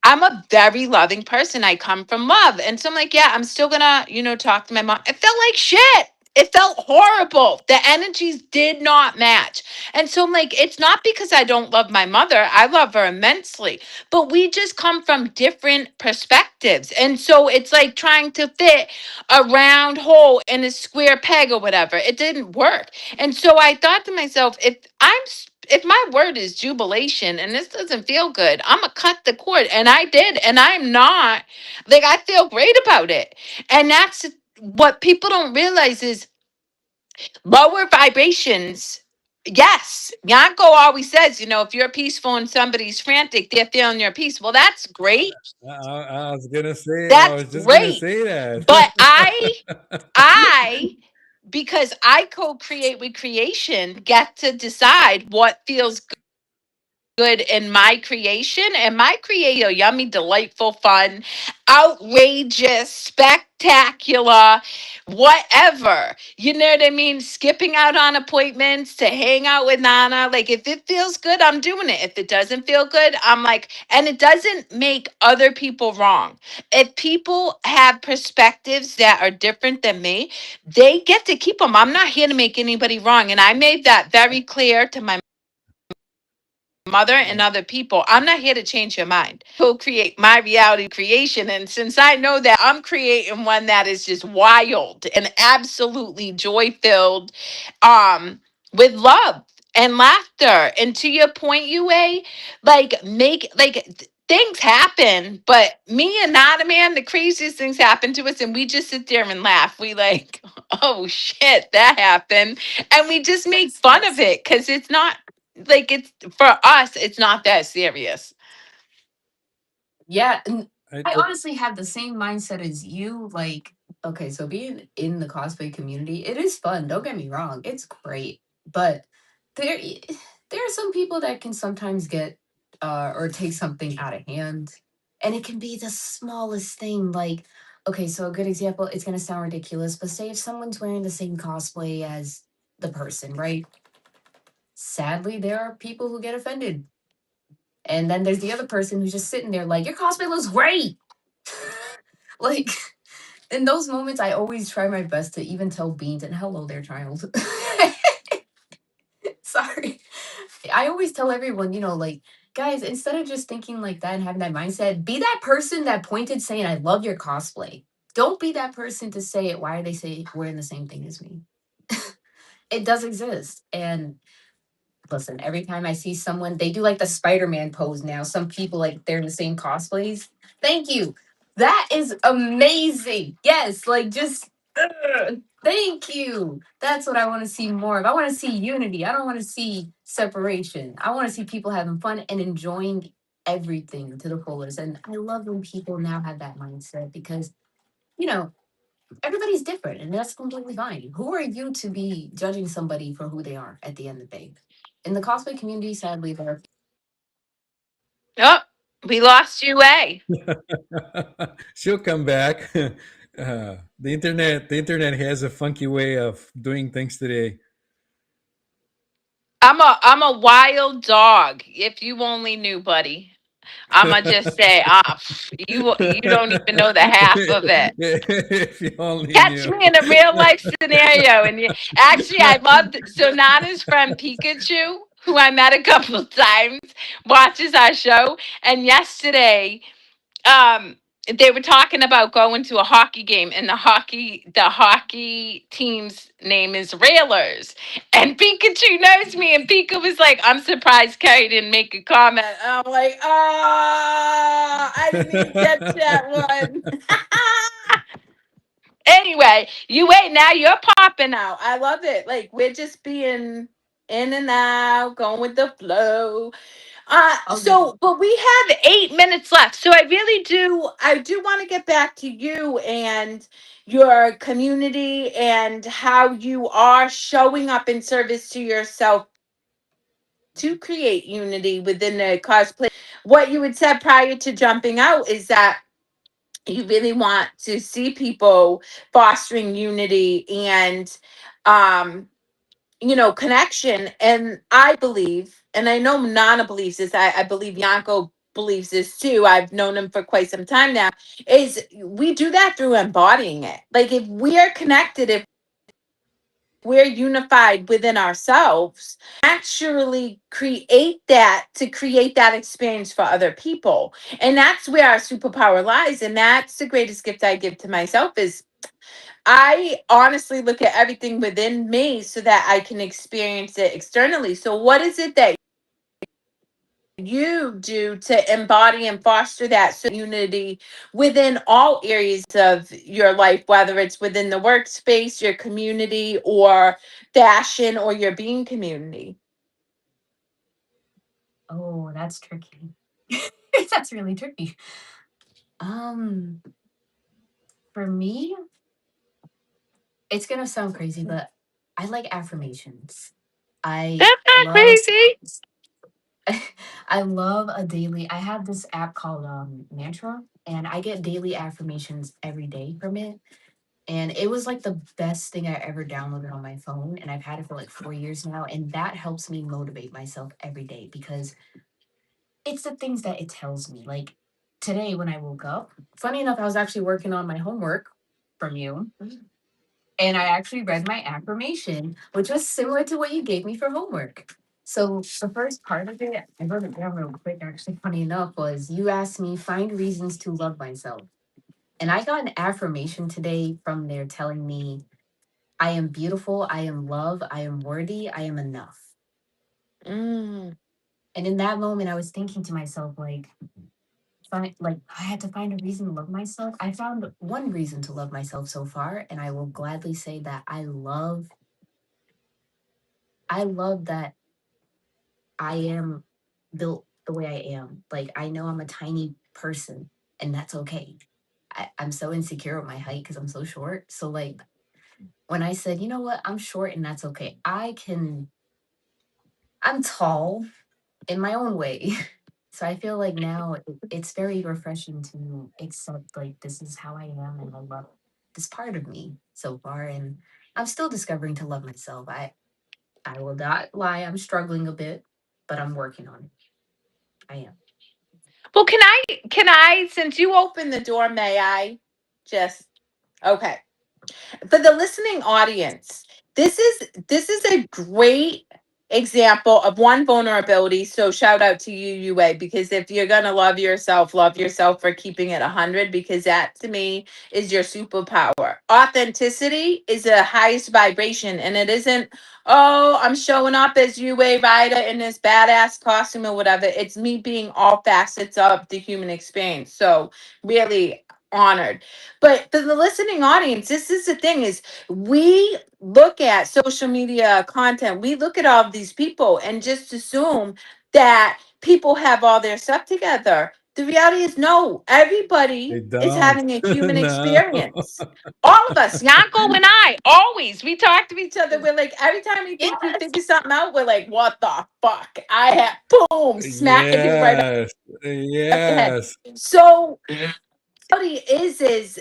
A: I'm a very loving person. I come from love. And so I'm like, yeah, I'm still gonna, talk to my mom. It felt like shit. It felt horrible. The energies did not match. And so I'm like, it's not because I don't love my mother. I love her immensely. But we just come from different perspectives. And so it's like trying to fit a round hole in a square peg or whatever. It didn't work. And so I thought to myself, if my word is jubilation and this doesn't feel good, I'm gonna cut the cord. And I did. And I'm not like, I feel great about it. And that's what people don't realize is lower vibrations. Yes. Yanko always says, if you're peaceful and somebody's frantic, they're feeling your peace. Well, that's great.
B: I was gonna say, I
A: That's
B: was just gonna
A: great.
B: say
A: But
B: that.
A: I, because I co-create with creation, get to decide what feels good in my creation, and my create yummy, delightful, fun, outrageous, spectacular, whatever. You know what I mean? Skipping out on appointments to hang out with Nana. Like, if it feels good, I'm doing it. If it doesn't feel good, I'm like, and it doesn't make other people wrong. If people have perspectives that are different than me, they get to keep them. I'm not here to make anybody wrong. And I made that very clear to my mother and other people. I'm not here to change your mind. Co-create my reality creation. And since I know that I'm creating one that is just wild and absolutely joy-filled, with love and laughter. And to your point, UA, things happen, but me and not a man, the craziest things happen to us, and we just sit there and laugh. We like, oh shit, that happened. And we just make fun of it because it's not like it's for us, it's not that serious.
C: Yeah, and
B: I,
C: I honestly have the same mindset as you. Like, okay, so being in the cosplay community, it is fun. Don't get me wrong, it's great. But there, there are some people that can sometimes get or take something out of hand, and it can be the smallest thing. Like, okay, so a good example. It's gonna sound ridiculous, but say if someone's wearing the same cosplay as the person, right? Sadly, there are people who get offended, and then there's the other person who's just sitting there like, your cosplay looks great. Like, in those moments, I always try my best to even tell Beans and hello there, child. Sorry. I always tell everyone, like, guys, instead of just thinking like that and having that mindset, be that person that pointed saying, I love your cosplay. Don't be that person to say it. Why are they say wearing the same thing as me? It does exist. And listen, every time I see someone, they do like the Spider-Man pose now. Some people like they're in the same cosplays. Thank you. That is amazing. Yes, like just thank you. That's what I want to see more of. I want to see unity. I don't want to see separation. I want to see people having fun and enjoying everything to the fullest. And I love when people now have that mindset because, you know, everybody's different and that's completely fine. Who are you to be judging somebody for who they are at the end of the day? In the cosplay community, sadly, there are
A: Oh, we lost UA.
B: she'll come back. The internet has a funky way of doing things today.
A: I'm a wild dog. If you only knew, buddy. I'ma just say, you don't even know the half of it.
B: If you only
A: Catch
B: knew.
A: me in a real life scenario. And actually, I loved so Nana's friend Pikachu, who I met a couple of times, watches our show. And yesterday, um, they were talking about going to a hockey game, and the hockey team's name is Railers. And Pikachu knows me, and Pika was like, "I'm surprised Kerri didn't make a comment." And I'm like, "Ah, I didn't even get to that one." Anyway, you wait. Now you're popping out. I love it. Like we're just being in and out, going with the flow.
C: Oh yeah.
A: So we have 8 minutes left. So I do want to get back to you and your community and how you are showing up in service to yourself to create unity within the cosplay. What you had said prior to jumping out is that you really want to see people fostering unity and um connection. And I believe, and I know Nana believes this, I believe Yanko believes this too. I've known him for quite some time now, is we do that through embodying it. Like if we are connected, if we're unified within ourselves, actually create that experience for other people. And that's where our superpower lies. And that's the greatest gift I give to myself is I honestly look at everything within me so that I can experience it externally. So, what is it that you do to embody and foster that unity within all areas of your life, whether it's within the workspace, your community, or fashion, or your being community?
C: Oh, that's tricky. That's really tricky. Um, for me, it's gonna sound crazy, but I like affirmations. I
A: That's not
C: love
A: crazy.
C: I love a daily. I have this app called Mantra, and I get daily affirmations every day from it. And it was like the best thing I ever downloaded on my phone, and I've had it for like 4 years now. And that helps me motivate myself every day because it's the things that it tells me. Like today when I woke up, funny enough, I was actually working on my homework from you, and I actually read my affirmation, which was similar to what you gave me for homework. So the first part of it, I wrote it down real quick. Actually, funny enough, was you asked me find reasons to love myself, and I got an affirmation today from there telling me I am beautiful, I am loved, I am worthy, I am enough.
A: Mm.
C: And in that moment, I was thinking to myself, like I had to find a reason to love myself. I found one reason to love myself so far, and I will gladly say that I love that I am built the way I am. Like I know I'm a tiny person, and that's okay. I'm so insecure with my height because I'm so short. So like when I said, you know what, I'm short and that's okay. I'm tall in my own way. So I feel like now it's very refreshing to accept like this is how I am and I love this part of me so far. And I'm still discovering to love myself. I will not lie, I'm struggling a bit, but I'm working on it. I am.
A: Well, can I, since you opened the door, may I just, okay. For the listening audience, this is a great example of one vulnerability. So shout out to you, UA, because if you're gonna love yourself for keeping it 100, because that to me is your superpower. Authenticity is the highest vibration, and it isn't, oh, I'm showing up as UA Rider in this badass costume or whatever. It's me being all facets of the human experience. So really honored. But for the listening audience, this is the thing is we look at social media content, we look at all of these people and just assume that people have all their stuff together. The reality is no,
B: They
A: everybody is
B: don't.
A: having a human
B: No.
A: experience. All of us, Yanko and I, always. We talk to each other. We're like, every time we think we
C: Yes.
A: figure something out, we're like, what the fuck? I have boom, smacking you right
B: Yes.
A: up the head.
B: Yes.
A: So reality is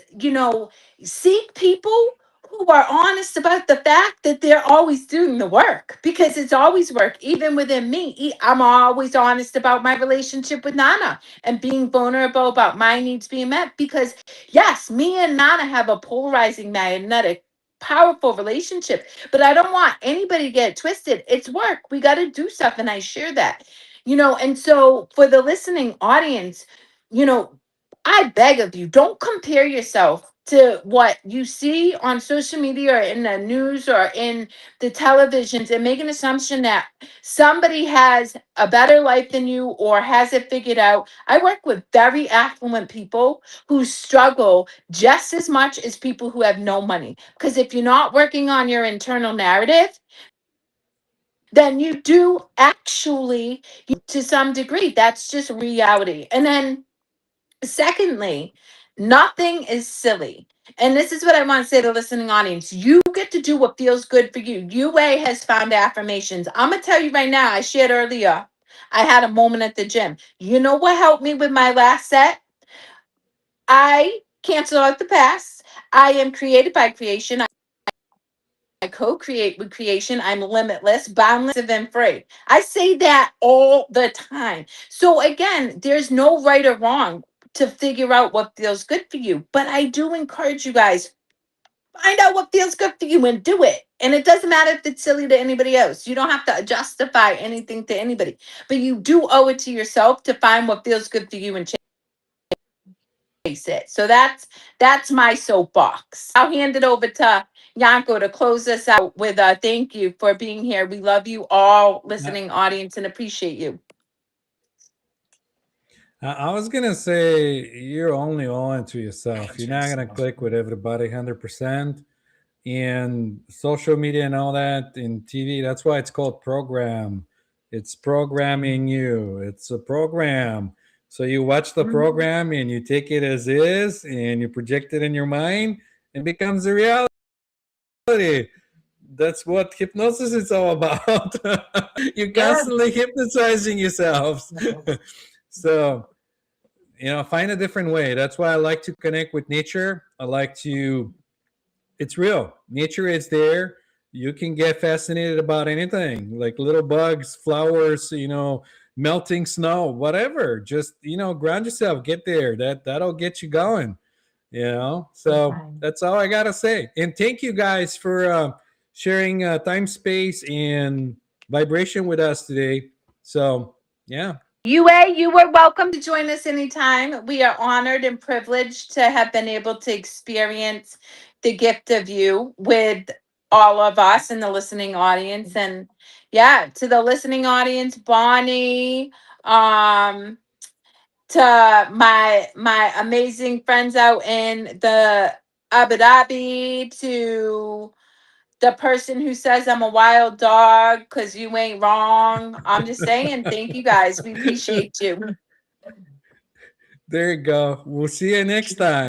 A: seek people who are honest about the fact that they're always doing the work, because it's always work. Even within me, I'm always honest about my relationship with Nana and being vulnerable about my needs being met, because yes, me and Nana have a polarizing, magnetic, powerful relationship, but I don't want anybody to get it twisted. It's work. We got to do stuff, and I share that. And so for the listening audience, you know I beg of you, don't compare yourself to what you see on social media or in the news or in the televisions and make an assumption that somebody has a better life than you or has it figured out. I work with very affluent people who struggle just as much as people who have no money. Because if you're not working on your internal narrative, then you do actually, to some degree, that's just reality. And then secondly, nothing is silly. And this is what I want to say to the listening audience. You get to do what feels good for you. UA has found affirmations. I'm going to tell you right now, I shared earlier, I had a moment at the gym. You know what helped me with my last set? I cancel out the past. I am created by creation. I co-create with creation. I'm limitless, boundless, and free. I say that all the time. So again, there's no right or wrong to figure out what feels good for you. But I do encourage you guys, find out what feels good for you and do it. And it doesn't matter if it's silly to anybody else. You don't have to justify anything to anybody. But you do owe it to yourself to find what feels good for you and chase it. So that's my soapbox. I'll hand it over to Yanko to close us out with a thank you for being here. We love you all, listening audience, and appreciate you.
B: I was gonna say you're only on to yourself. You're not gonna click with everybody 100%. And social media and all that in TV, that's why it's called program. It's programming you. It's a program. So you watch the program and you take it as is and you project it in your mind and becomes a reality. That's what hypnosis is all about. You're
A: Yeah.
B: constantly hypnotizing yourselves. So, find a different way. That's why I like to connect with nature. I like to, it's real. Nature is there. You can get fascinated about anything, like little bugs, flowers, melting snow, whatever. Just, ground yourself, get there. That'll get you going. So that's all I gotta say. And thank you guys for sharing time, space, and vibration with us today. So yeah.
A: UA, you were welcome to join us anytime. We are honored and privileged to have been able to experience the gift of you with all of us in the listening audience. And yeah, to the listening audience, Bonnie, um, to my amazing friends out in the Abu Dhabi, to the person who says I'm a wild dog because you ain't wrong. I'm just saying, thank you guys. We appreciate you.
B: There you go. We'll see you next time.